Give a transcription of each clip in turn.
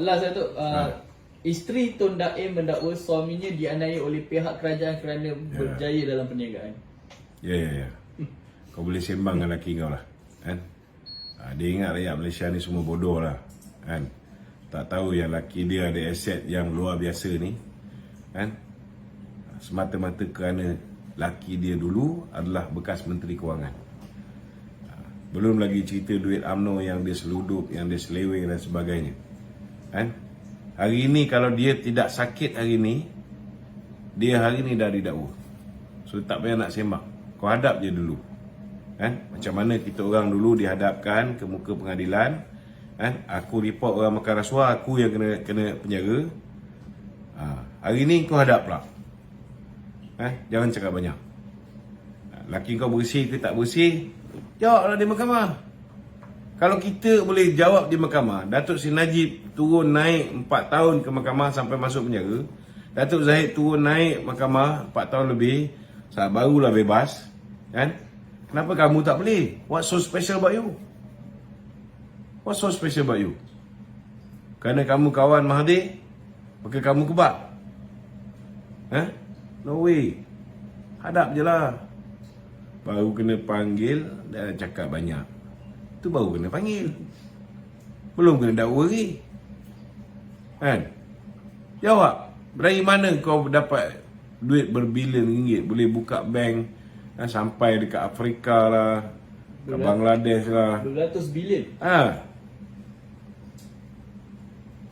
last tu, isteri Tun Daim mendakwa suaminya dianiaya oleh pihak kerajaan kerana berjaya dalam perniagaan. Ya. Kau boleh sembang dengan lelaki kau lah, kan? Dia ingat rakyat Malaysia ni semua bodoh lah, kan? Tak tahu yang lelaki dia ada aset yang luar biasa ni, kan? Semata-mata kerana lelaki dia dulu adalah bekas Menteri Kewangan. Belum lagi cerita duit UMNO yang dia seludup, yang dia seleweng dan sebagainya, kan? Hari ini kalau dia tidak sakit hari ini, dia hari ini dah didakwa. So tak payah nak sembang. Kau hadap je dulu, kan? Macam mana kita orang dulu dihadapkan ke muka pengadilan, kan? Aku report orang makan rasuah, aku yang kena penjara. Hari ni kau hadap pula, jangan cakap banyak. Laki kau bersih ke tak bersih, jawablah di mahkamah. Kalau kita boleh jawab di mahkamah, Datuk Seri Najib turun naik 4 tahun ke mahkamah sampai masuk penjara, Datuk Zahid turun naik mahkamah 4 tahun lebih, saat barulah bebas, kan? Kenapa kamu tak boleh? What's so special about you? What's so special about you? Kerana kamu kawan Mahathir, maka kamu kebab? No way. Hadap je lah. Baru kena panggil dan cakap banyak, tu baru kena panggil, belum kena dakwa lagi, kan? Jawab, dari mana kau dapat duit berbilion ringgit, boleh buka bank sampai dekat Afrika lah, ke Bangladesh lah, 200 bilion.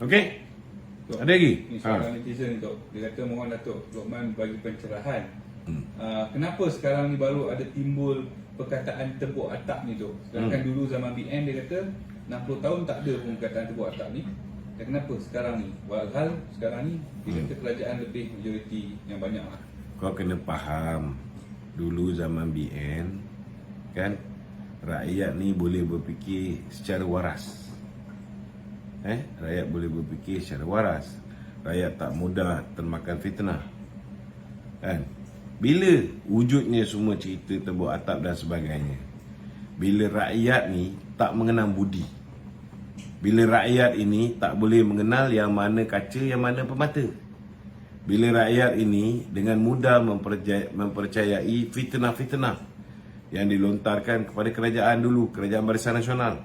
Okey, ada lagi? Ni soalan netizen tu. Dia kata mohon Datuk Lokman bagi pencerahan. Kenapa sekarang ni baru ada timbul perkataan tepuk atap ni tu? Sedangkan dulu zaman BN dia kata 60 tahun tak ada pun perkataan tepuk atap ni. Dan kenapa sekarang ni? Walhal sekarang ni dia kata kerajaan lebih majoriti yang banyak lah. Kau kena faham, dulu zaman BN, kan, rakyat ni boleh berfikir secara waras. Rakyat boleh berfikir secara waras. Rakyat tak mudah termakan fitnah, kan? Bila wujudnya semua cerita tebuk atap dan sebagainya, bila rakyat ni tak mengenal budi, bila rakyat ini tak boleh mengenal yang mana kaca, yang mana pemata, bila rakyat ini dengan mudah mempercayai fitnah-fitnah yang dilontarkan kepada kerajaan dulu, Kerajaan Barisan Nasional.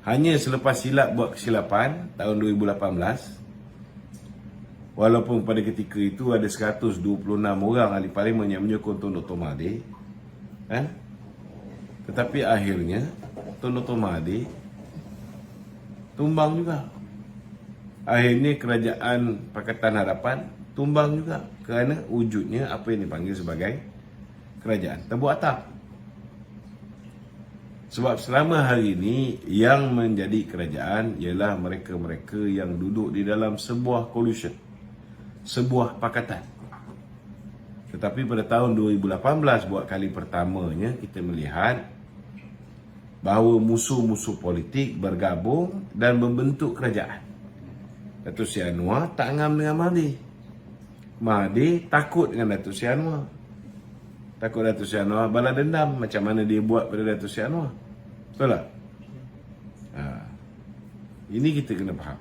Hanya selepas silap buat kesilapan tahun 2018, walaupun pada ketika itu ada 126 orang ahli parlimen yang menyokong Tun Dr. Mahathir, tetapi akhirnya Tun Dr. Mahathir tumbang juga. Akhirnya Kerajaan Pakatan Harapan tumbang juga kerana wujudnya apa yang dipanggil sebagai kerajaan tebuk atap. Sebab selama hari ini yang menjadi kerajaan ialah mereka-mereka yang duduk di dalam sebuah coalition, sebuah pakatan. Tetapi pada tahun 2018 buat kali pertamanya kita melihat bahawa musuh-musuh politik bergabung dan membentuk kerajaan. Datuk Seri Anwar tak ngam dengan Mahathir. Mahathir takut dengan Datuk Seri Anwar. Takut Datuk Seri Anwar balas dendam macam mana dia buat pada Datuk Seri Anwar. Betul tak? Ini kita kena faham.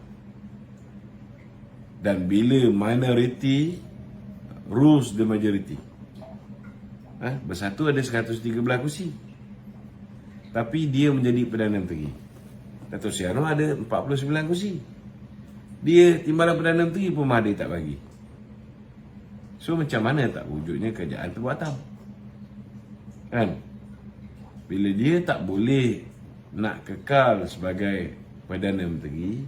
Dan bila minority rules the majority, bersatu ada 113 kursi, tapi dia menjadi Perdana Menteri. Datuk Seri Anwar ada 49 kursi. Dia timbalan Perdana Menteri pun Mahathir tak bagi. So macam mana tak wujudnya kerajaan tebuk atap, kan? Bila dia tak boleh nak kekal sebagai Perdana Menteri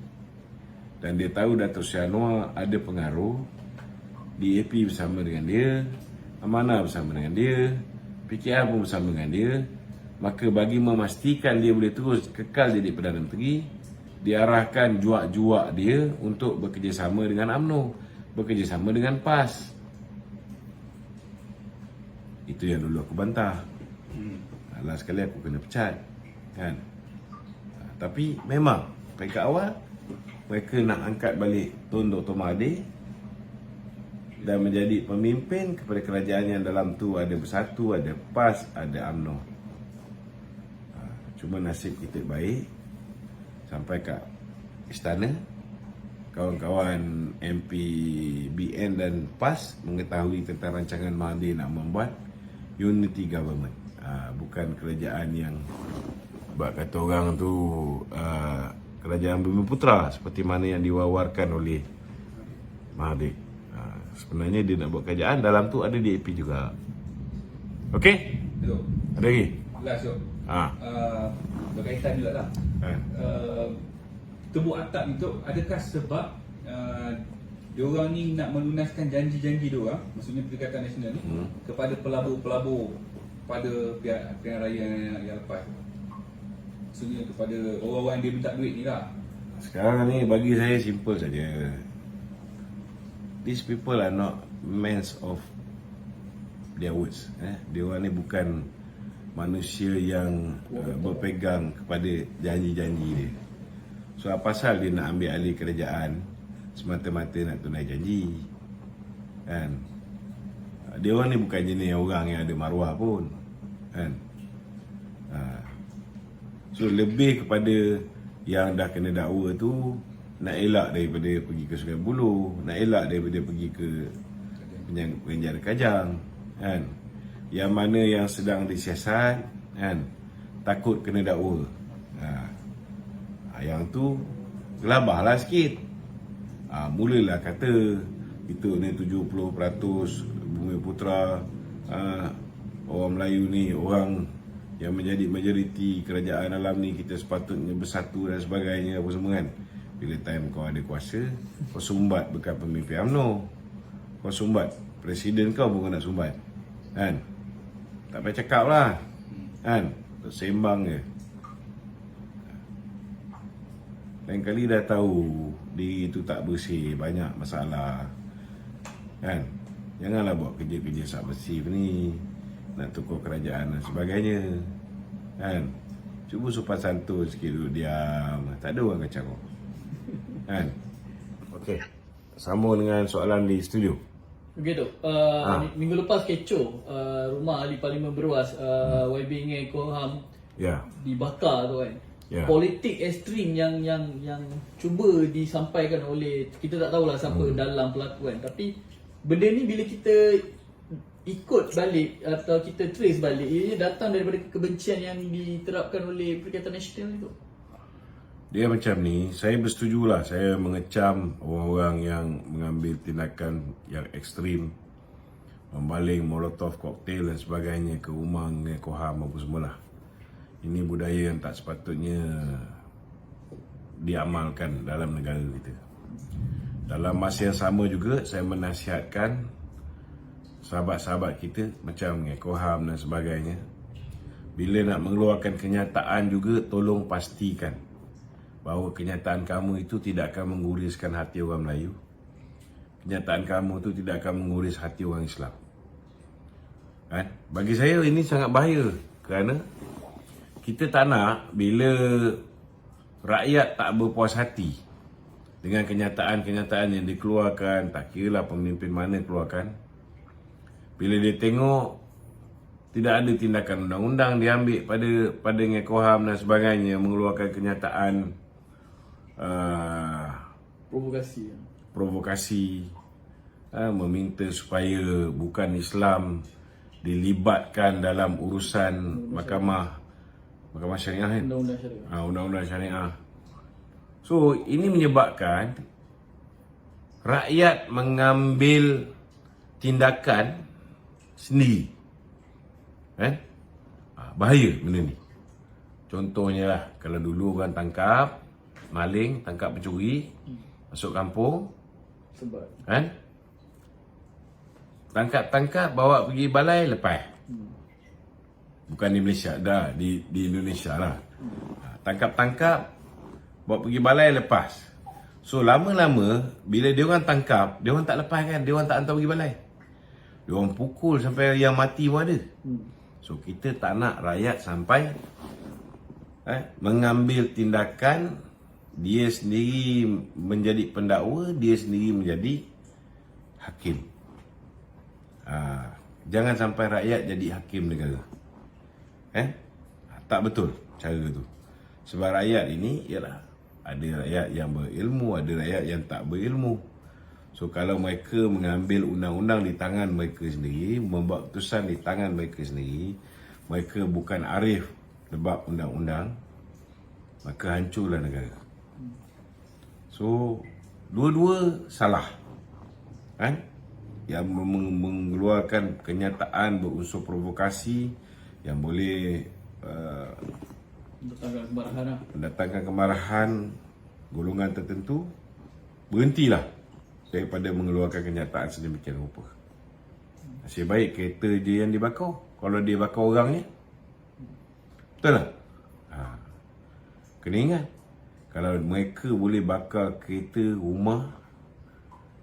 dan dia tahu Datuk Seri Anwar ada pengaruh, DAP bersama dengan dia, Amanah bersama dengan dia, PKR pun bersama dengan dia, maka bagi memastikan dia boleh terus kekal jadi Perdana Menteri, diarahkan juak-juak dia untuk bekerjasama dengan UMNO, bekerjasama dengan PAS. Itu yang dulu aku bantah. Last sekali aku kena pecat, kan? Tapi memang peringkat awal mereka nak angkat balik Tun Dr. Mahathir dan menjadi pemimpin kepada kerajaan yang dalam tu ada Bersatu, ada PAS, ada UMNO. Cuma nasib kita baik sampai kat istana, kawan-kawan MP BN dan PAS mengetahui tentang rancangan Mahathir nak membuat unity government. Bukan kerajaan yang buat kata orang tu kerajaan Bumiputera seperti mana yang diwawarkan oleh Mahathir. Sebenarnya dia nak buat kerajaan, dalam tu ada DAP juga. Okey? Dok. Ada lagi? Last Dok. Berkaitan juga lah. Tebuk atap ni Dok, adakah sebab diorang ni nak melunaskan janji-janji diorang, maksudnya Perikatan Nasional ni, kepada pelabur-pelabur pada pilihan raya yang lepas? Maksudnya kepada orang-orang yang dia minta duit ni lah. Sekarang ni bagi saya simple saja. These people are not men of their words. Diorang ni bukan manusia yang berpegang kepada janji-janji dia. So apa pasal dia nak ambil alih kerajaan semata-mata nak tunai janji? Kan? Dia orang ni bukan jenis orang yang ada maruah pun. Kan? So lebih kepada yang dah kena dakwa tu nak elak daripada pergi ke Sungai Buloh, nak elak daripada pergi ke penjara Kajang, kan? Yang mana yang sedang disiasat, kan? Takut kena dakwa. Yang tu gelabahlah sikit. Mulalah kata itu ni 70% Bumiputera, orang Melayu ni orang yang menjadi majoriti kerajaan alam ni, kita sepatutnya bersatu dan sebagainya apa semua kan. Bila time kau ada kuasa, kau sumbat bekas pemimpin UMNO, kau sumbat presiden kau pun kau nak sumbat, kan? Tak payah cakap lah, kan? Sembang je. Lain kali dah tahu diri tu tak bersih, banyak masalah, kan? Janganlah buat kerja-kerja subversif ni, nak tukar kerajaan dan sebagainya, kan? Cuba sopan santun sikit, duduk diam, tak ada orang kacau kau, kan? Okey, sambung dengan soalan di studio. Okey Dok, minggu lepas kecoh rumah ahli Parlimen Beruas, YB Ngai Koham dibakar tu kan. Politik ekstrim yang cuba disampaikan oleh, kita tak tahulah siapa dalam pelaku kan, tapi benda ni bila kita ikut balik atau kita trace balik, ianya datang daripada kebencian yang diterapkan oleh Perikatan Nasional itu. Dia macam ni, saya bersetujulah, saya mengecam orang-orang yang mengambil tindakan yang ekstrim, membaling molotov, koktail dan sebagainya ke rumah Ngai Koham apa semualah. Ini budaya yang tak sepatutnya diamalkan dalam negara kita. Dalam masa yang sama juga, saya menasihatkan sahabat-sahabat kita macam Ngai Koham dan sebagainya, bila nak mengeluarkan kenyataan juga, tolong pastikan bahawa kenyataan kamu itu tidak akan mengguriskan hati orang Melayu. Kenyataan kamu itu tidak akan menguris hati orang Islam. Kan? Bagi saya ini sangat bahaya, kerana kita tak nak bila rakyat tak berpuas hati dengan kenyataan-kenyataan yang dikeluarkan, tak kiralah pemimpin mana keluarkan, bila dia tengok tidak ada tindakan undang-undang diambil pada Ngai Koham dan sebagainya, mengeluarkan kenyataan provokasi, meminta supaya bukan Islam dilibatkan dalam urusan mahkamah syariah kan? Undang-undang syariah. So ini menyebabkan rakyat mengambil tindakan sendiri, kan? Bahaya benda ni. Contohnya lah, kalau dulu orang tangkap maling, tangkap pencuri, masuk kampung, kan? Tangkap, bawa pergi balai, lepas. Bukan di Malaysia, dah di Indonesia lah. Tangkap, bawa pergi balai, lepas. So lama-lama bila dia orang tangkap, dia orang tak lepas kan, dia orang tak hantar pergi balai. Dia orang pukul sampai yang mati pun ada. So kita tak nak rakyat sampai mengambil tindakan, dia sendiri menjadi pendakwa, dia sendiri menjadi hakim. Jangan sampai rakyat jadi hakim negara. Tak betul cara tu. Sebab rakyat ini ialah Ada rakyat yang berilmu, ada rakyat yang tak berilmu. So kalau mereka mengambil undang-undang di tangan mereka sendiri, membuat keputusan di tangan mereka sendiri, mereka bukan arif sebab undang-undang, maka hancurlah negara. So dua-dua salah, kan? Yang mengeluarkan kenyataan berunsur provokasi yang boleh mendatangkan kemarahan golongan tertentu, berhentilah daripada mengeluarkan kenyataan sedemikian rupa. Nasib baik kereta dia yang dibakar. Kalau dia bakar orangnya, betul tak? Kena ingat, kalau mereka boleh bakar kereta, rumah,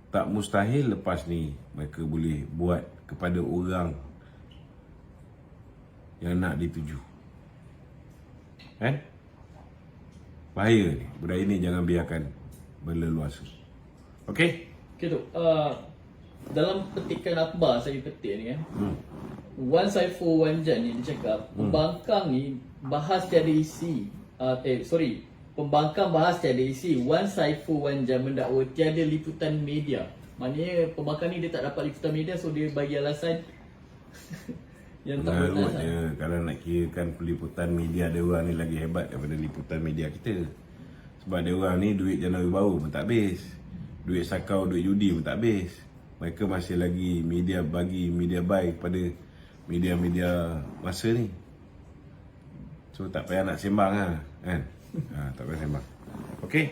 tak mustahil lepas ni mereka boleh buat kepada orang yang nak dituju. Kan? Bahaya ni. Budaya ni jangan biarkan berleluasa. Okey? Okay tu, dalam petikan akhbar saya petik ni kan, One Saiful Wan Jan ni dia cakap pembangkang ni bahas tiada isi. Pembangkang bahas tiada isi. One Saiful Wan Jan mendakwa tiada liputan media. Maknanya pembangkang ni dia tak dapat liputan media, so dia bagi alasan yang tak betul. Kalau nak kirakan peliputan media dia orang ni lagi hebat daripada liputan media kita. Sebab dia orang ni duit Januari baru pun tak habis. Duit sakau, duit judi pun tak habis. Mereka masih lagi media bagi media buy kepada media-media masa ni. So tak payah nak sembang kan? Tak payah sembang. Okey.